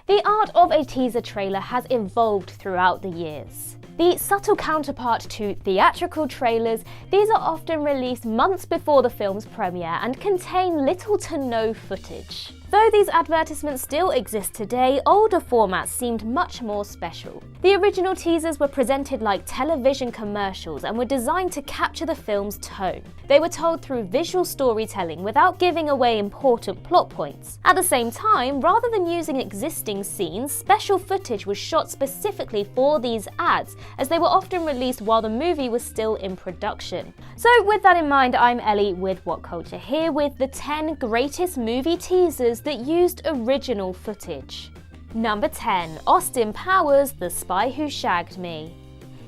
The art of a teaser trailer has evolved throughout the years. The subtle counterpart to theatrical trailers, these are often released months before the film's premiere and contain little to no footage. Though these advertisements still exist today, older formats seemed much more special. The original teasers were presented like television commercials and were designed to capture the film's tone. They were told through visual storytelling without giving away important plot points. At the same time, rather than using existing scenes, special footage was shot specifically for these ads, as they were often released while the movie was still in production. So with that in mind, I'm Ellie with What Culture, here with the 10 greatest movie teasers that used original footage. Number 10. Austin Powers, The Spy Who Shagged Me.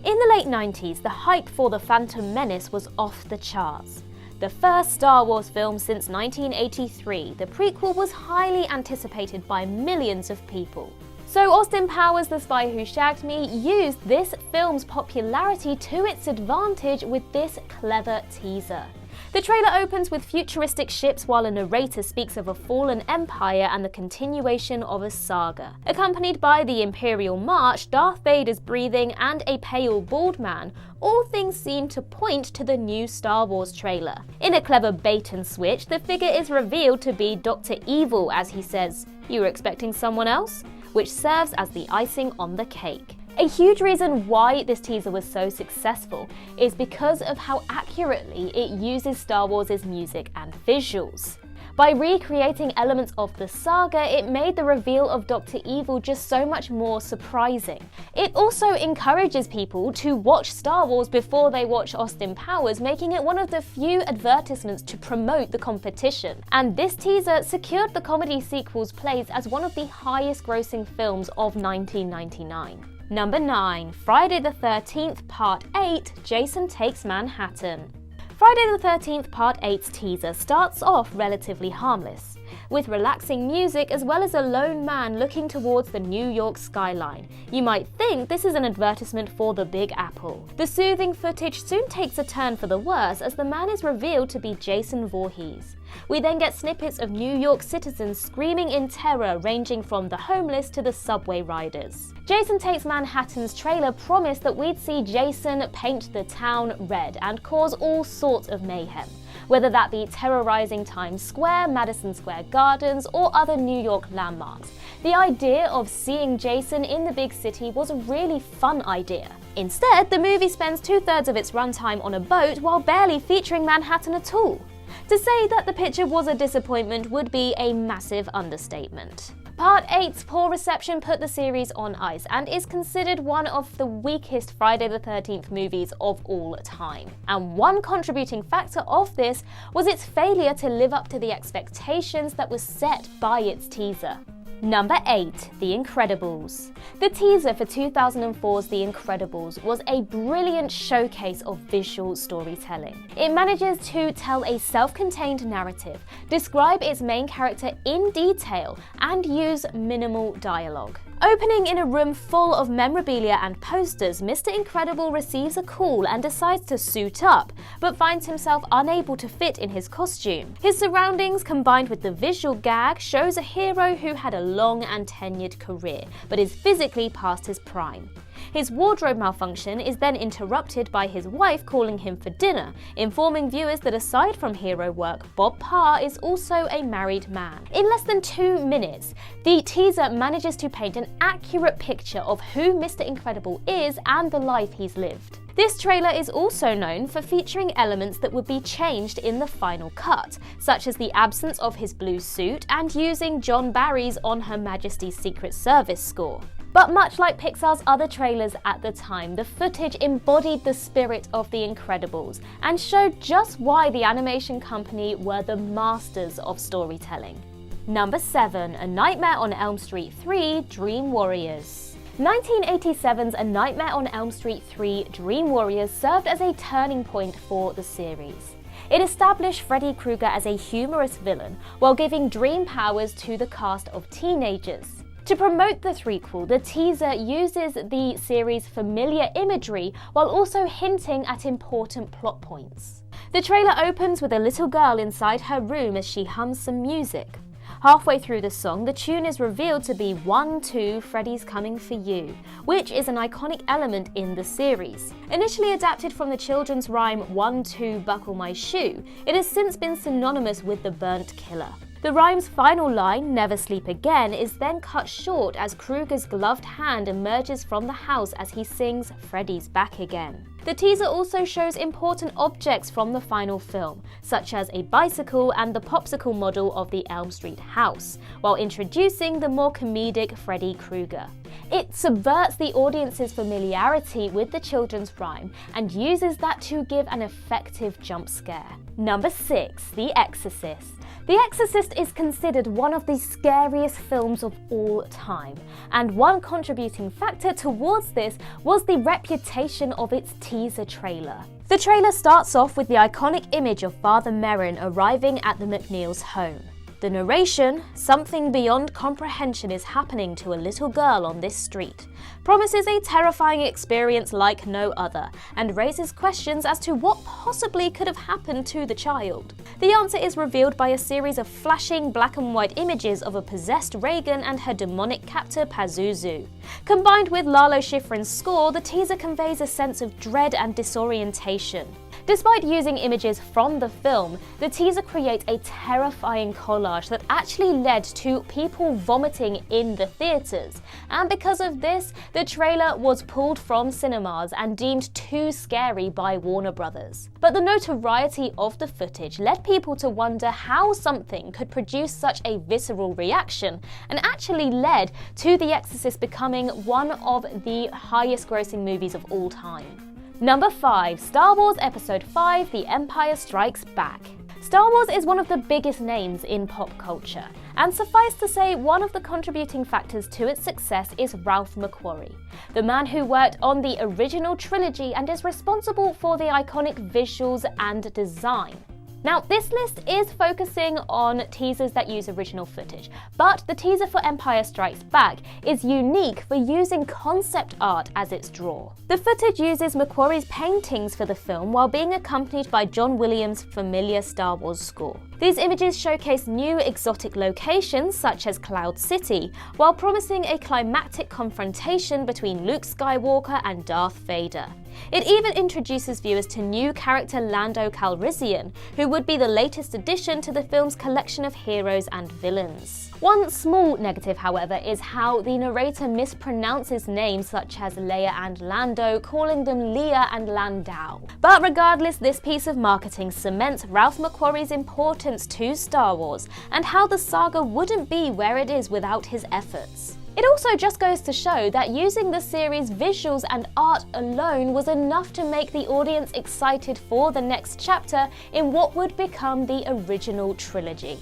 In the late 90s, the hype for The Phantom Menace was off the charts. The first Star Wars film since 1983, the prequel was highly anticipated by millions of people. So Austin Powers' The Spy Who Shagged Me used this film's popularity to its advantage with this clever teaser. The trailer opens with futuristic ships while a narrator speaks of a fallen empire and the continuation of a saga. Accompanied by the Imperial March, Darth Vader's breathing, and a pale bald man, all things seem to point to the new Star Wars trailer. In a clever bait and switch, the figure is revealed to be Dr. Evil as he says, "You were expecting someone else?" which serves as the icing on the cake. A huge reason why this teaser was so successful is because of how accurately it uses Star Wars' music and visuals. By recreating elements of the saga, it made the reveal of Dr. Evil just so much more surprising. It also encourages people to watch Star Wars before they watch Austin Powers, making it one of the few advertisements to promote the competition. And this teaser secured the comedy sequel's place as one of the highest grossing films of 1999. Number 9. Friday the 13th Part 8, Jason Takes Manhattan. Friday the 13th Part 8's teaser starts off relatively harmless, with relaxing music as well as a lone man looking towards the New York skyline. You might think this is an advertisement for the Big Apple. The soothing footage soon takes a turn for the worse as the man is revealed to be Jason Voorhees. We then get snippets of New York citizens screaming in terror, ranging from the homeless to the subway riders. Jason Takes Manhattan's trailer promised that we'd see Jason paint the town red and cause all sorts of mayhem, whether that be terrorizing Times Square, Madison Square Gardens, or other New York landmarks. The idea of seeing Jason in the big city was a really fun idea. Instead, the movie spends 2/3 of its runtime on a boat while barely featuring Manhattan at all. To say that the picture was a disappointment would be a massive understatement. Part 8's poor reception put the series on ice and is considered one of the weakest Friday the 13th movies of all time. And one contributing factor of this was its failure to live up to the expectations that was set by its teaser. Number 8. The Incredibles. The teaser for 2004's The Incredibles was a brilliant showcase of visual storytelling. It manages to tell a self-contained narrative, describe its main character in detail, and use minimal dialogue. Opening in a room full of memorabilia and posters, Mr. Incredible receives a call and decides to suit up, but finds himself unable to fit in his costume. His surroundings, combined with the visual gag, shows a hero who had a long and tenured career, but is physically past his prime. His wardrobe malfunction is then interrupted by his wife calling him for dinner, informing viewers that aside from hero work, Bob Parr is also a married man. In less than 2 minutes, the teaser manages to paint an accurate picture of who Mr. Incredible is and the life he's lived. This trailer is also known for featuring elements that would be changed in the final cut, such as the absence of his blue suit and using John Barry's On Her Majesty's Secret Service score. But much like Pixar's other trailers at the time, the footage embodied the spirit of The Incredibles and showed just why the animation company were the masters of storytelling. Number 7. A Nightmare on Elm Street 3, Dream Warriors. 1987's A Nightmare on Elm Street 3, Dream Warriors served as a turning point for the series. It established Freddy Krueger as a humorous villain while giving dream powers to the cast of teenagers. To promote the threequel, the teaser uses the series' familiar imagery while also hinting at important plot points. The trailer opens with a little girl inside her room as she hums some music. Halfway through the song, the tune is revealed to be 1, 2, Freddy's Coming For You, which is an iconic element in the series. Initially adapted from the children's rhyme 1, 2, Buckle My Shoe, it has since been synonymous with the burnt killer. The rhyme's final line, Never Sleep Again, is then cut short as Krueger's gloved hand emerges from the house as he sings Freddy's Back Again. The teaser also shows important objects from the final film, such as a bicycle and the popsicle model of the Elm Street house, while introducing the more comedic Freddy Krueger. It subverts the audience's familiarity with the children's rhyme and uses that to give an effective jump scare. Number 6. The Exorcist. The Exorcist is considered one of the scariest films of all time, and one contributing factor towards this was the reputation of its teaser trailer. The trailer starts off with the iconic image of Father Merrin arriving at the McNeil's home. The narration, something beyond comprehension is happening to a little girl on this street, promises a terrifying experience like no other, and raises questions as to what possibly could have happened to the child. The answer is revealed by a series of flashing black and white images of a possessed Reagan and her demonic captor Pazuzu. Combined with Lalo Schifrin's score, the teaser conveys a sense of dread and disorientation. Despite using images from the film, the teaser creates a terrifying collage that actually led to people vomiting in the theatres, and because of this, the trailer was pulled from cinemas and deemed too scary by Warner Brothers. But the notoriety of the footage led people to wonder how something could produce such a visceral reaction, and actually led to The Exorcist becoming one of the highest grossing movies of all time. Number 5. Star Wars Episode V: The Empire Strikes Back. Star Wars is one of the biggest names in pop culture, and suffice to say, one of the contributing factors to its success is Ralph McQuarrie, the man who worked on the original trilogy and is responsible for the iconic visuals and design. Now, this list is focusing on teasers that use original footage, but the teaser for Empire Strikes Back is unique for using concept art as its draw. The footage uses McQuarrie's paintings for the film while being accompanied by John Williams' familiar Star Wars score. These images showcase new exotic locations such as Cloud City, while promising a climactic confrontation between Luke Skywalker and Darth Vader. It even introduces viewers to new character Lando Calrissian, who would be the latest addition to the film's collection of heroes and villains. One small negative, however, is how the narrator mispronounces names such as Leia and Lando, calling them Leia and Landau. But regardless, this piece of marketing cements Ralph McQuarrie's importance to Star Wars, and how the saga wouldn't be where it is without his efforts. It also just goes to show that using the series' visuals and art alone was enough to make the audience excited for the next chapter in what would become the original trilogy.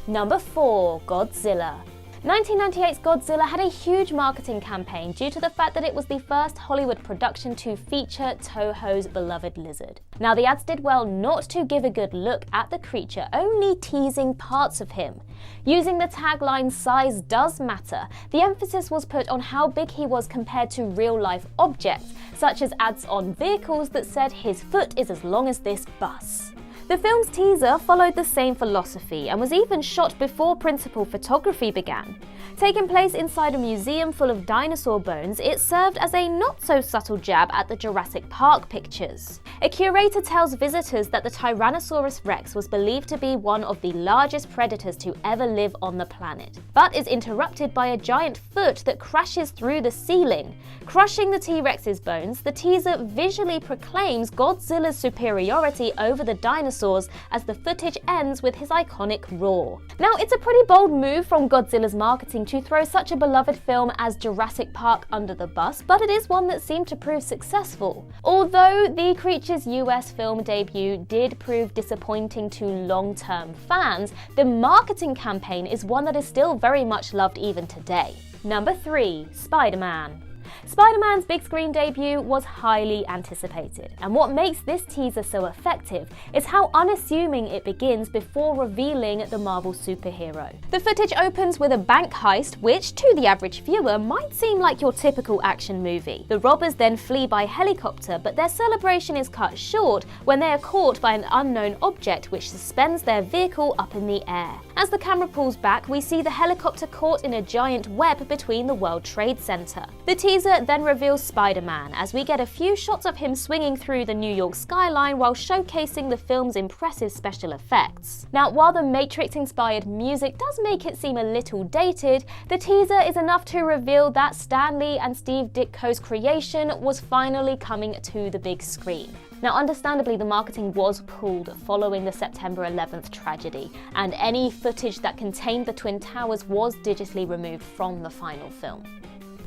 Number 4. Godzilla. 1998's Godzilla had a huge marketing campaign due to the fact that it was the first Hollywood production to feature Toho's beloved lizard. Now, the ads did well not to give a good look at the creature, only teasing parts of him. Using the tagline "Size Does Matter," the emphasis was put on how big he was compared to real-life objects, such as ads on vehicles that said his foot is as long as this bus. The film's teaser followed the same philosophy and was even shot before principal photography began. Taking place inside a museum full of dinosaur bones, it served as a not-so-subtle jab at the Jurassic Park pictures. A curator tells visitors that the Tyrannosaurus Rex was believed to be one of the largest predators to ever live on the planet, but is interrupted by a giant foot that crashes through the ceiling. Crushing the T-Rex's bones, the teaser visually proclaims Godzilla's superiority over the dinosaurs as the footage ends with his iconic roar. Now, it's a pretty bold move from Godzilla's marketing to throw such a beloved film as Jurassic Park under the bus, but it is one that seemed to prove successful. Although the creature's US film debut did prove disappointing to long-term fans, the marketing campaign is one that is still very much loved even today. Number 3. Spider-Man. Spider-Man's big screen debut was highly anticipated, and what makes this teaser so effective is how unassuming it begins before revealing the Marvel superhero. The footage opens with a bank heist, which to the average viewer might seem like your typical action movie. The robbers then flee by helicopter, but their celebration is cut short when they are caught by an unknown object which suspends their vehicle up in the air. As the camera pulls back, we see the helicopter caught in a giant web between the World Trade Center. The teaser then reveals Spider-Man, as we get a few shots of him swinging through the New York skyline while showcasing the film's impressive special effects. Now, while the Matrix-inspired music does make it seem a little dated, the teaser is enough to reveal that Stan Lee and Steve Ditko's creation was finally coming to the big screen. Now, understandably, the marketing was pulled following the September 11th tragedy, and any footage that contained the Twin Towers was digitally removed from the final film.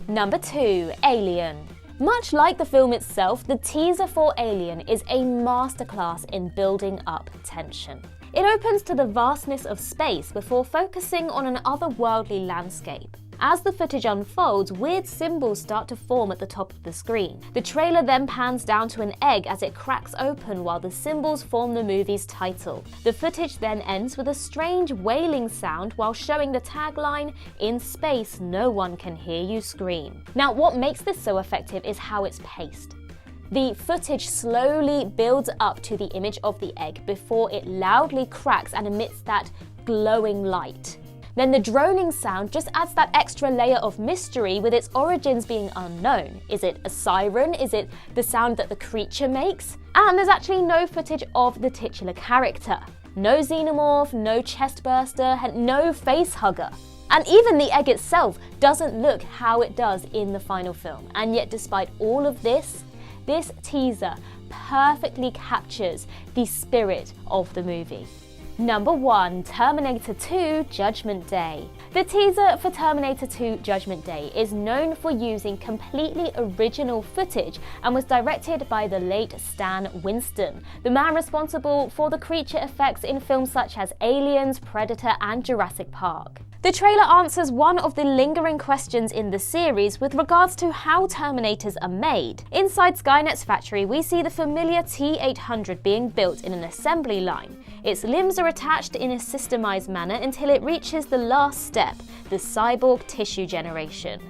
Number 2. Alien. Much like the film itself, the teaser for Alien is a masterclass in building up tension. It opens to the vastness of space before focusing on an otherworldly landscape. As the footage unfolds, weird symbols start to form at the top of the screen. The trailer then pans down to an egg as it cracks open while the symbols form the movie's title. The footage then ends with a strange wailing sound while showing the tagline, "In space, no one can hear you scream." Now, what makes this so effective is how it's paced. The footage slowly builds up to the image of the egg before it loudly cracks and emits that glowing light. Then the droning sound just adds that extra layer of mystery, with its origins being unknown. Is it a siren? Is it the sound that the creature makes? And there's actually no footage of the titular character. No xenomorph, no chest burster, and no face hugger. And even the egg itself doesn't look how it does in the final film. And yet, despite all of this teaser perfectly captures the spirit of the movie. Number 1. Terminator 2 Judgment Day. The teaser for Terminator 2 Judgment Day is known for using completely original footage and was directed by the late Stan Winston, the man responsible for the creature effects in films such as Aliens, Predator, and Jurassic Park. The trailer answers one of the lingering questions in the series with regards to how Terminators are made. Inside Skynet's factory, we see the familiar T-800 being built in an assembly line. Its limbs are attached in a systemized manner until it reaches the last step, the cyborg tissue generation.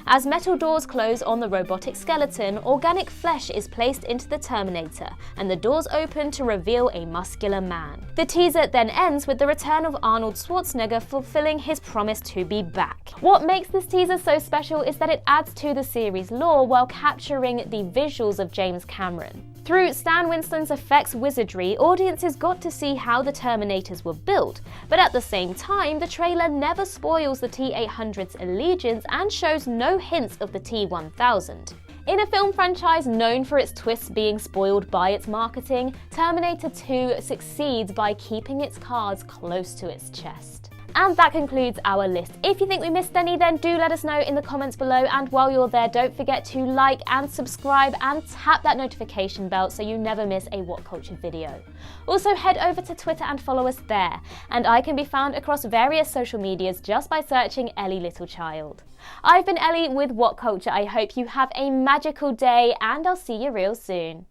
As metal doors close on the robotic skeleton, organic flesh is placed into the Terminator, and the doors open to reveal a muscular man. The teaser then ends with the return of Arnold Schwarzenegger fulfilling his promise to be back. What makes this teaser so special is that it adds to the series' lore while capturing the visuals of James Cameron. Through Stan Winston's effects wizardry, audiences got to see how the Terminators were built, but at the same time, the trailer never spoils the T-800's allegiance and shows no hints of the T-1000. In a film franchise known for its twists being spoiled by its marketing, Terminator 2 succeeds by keeping its cards close to its chest. And that concludes our list. If you think we missed any, then do let us know in the comments below, and while you're there, don't forget to like and subscribe and tap that notification bell so you never miss a What Culture video. Also, head over to Twitter and follow us there, and I can be found across various social medias just by searching Ellie Littlechild. I've been Ellie with What Culture. I hope you have a magical day, and I'll see you real soon.